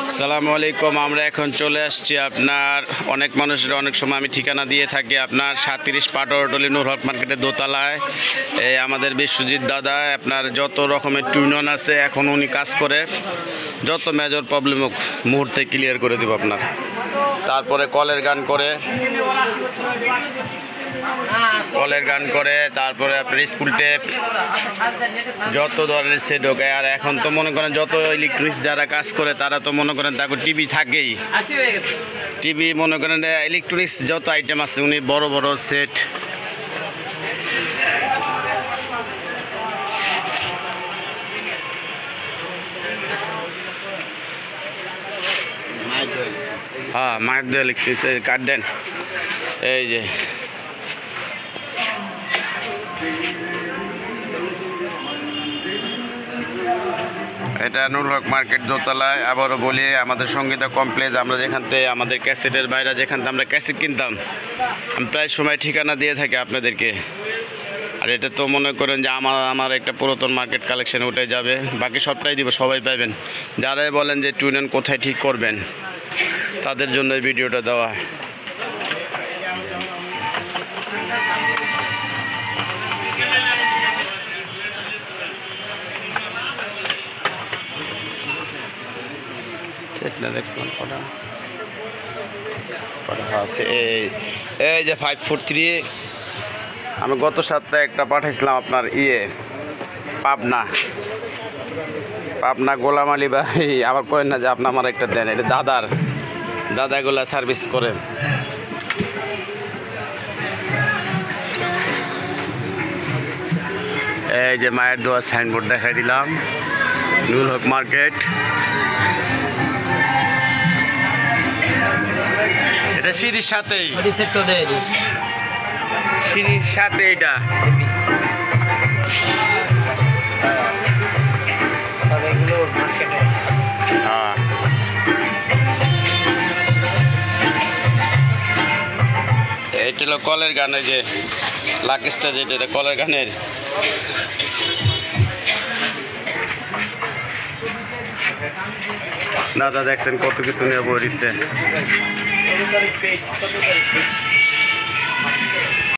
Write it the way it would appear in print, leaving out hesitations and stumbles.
আসসালামু আলাইকুম। আমরা এখন চলে আসছি আপনার অনেক মানুষের অনেক সময় আমি ঠিকানা দিয়ে থাকি আপনার 37 পাটোয়ারটলি নূর হক মার্কেটের দোতলায়। এই আমাদের বিশ্বজিৎ দাদা আপনার যত রকমের টুইনন আছে এখন উনি কাজ করে, যত মেজর প্রবলেম হোক মুহূর্তে ক্লিয়ার করে দেব আপনার। তারপরে কলের গান করে তারপরে আপনার স্কুল টেপ যত ধরনের সেট হোক। আর এখন তো মনে করেন যত ইলেকট্রিক্স যারা কাজ করে তারা তো মনে করেন তারপর টিভি থাকেই, টিভি মনে করেন ইলেকট্রনিক্স যত আইটেম আছে উনি বড় বড় সেট। হ্যাঁ, মায়ের দোয়া ইলেকট্রিক্স কার্ড দেন। এই যে এটা নূর হক মার্কেট দোতলায়। আবারও বলি আমাদের সঙ্গীতা কমপ্লেক্স, আমরা যেখান থেকে আমাদের ক্যাসেটের বাইরে যেখান থেকে আমরা ক্যাসেট কিনতাম, আমি প্রায় সময় ঠিকানা দিয়ে থাকি আপনাদেরকে। আর এটা তো মনে করেন যে আমার একটা পুরাতন মার্কেট কালেকশন উঠে যাবে, বাকি সবটাই দিব, সবাই পাবেন। যারাই বলেন যে টুইনন কোথায় ঠিক করবেন তাদের জন্য এই ভিডিওটা দেওয়া। এই যে 543 আমি গত সপ্তাহে একটা পাঠাইছিলাম আপনার পাবনা গোলাম আলী ভাই আবার করেন না যে আপনি আমার একটা দেন, এটা দাদা এগুলা সার্ভিস করেন। এই যে মায়ের দোয়া সাইনবোর্ড দেখাই দিলাম, নূর হক মার্কেট। এটা সিঁড়ির সাথেই, সিঁড়ির সাথে এটা এটা হলো কলের গানের যে লাকেশটা, যেটা এটা কলের গানের। দাদা দেখছেন কত কিছু নিয়ে বই দিচ্ছে।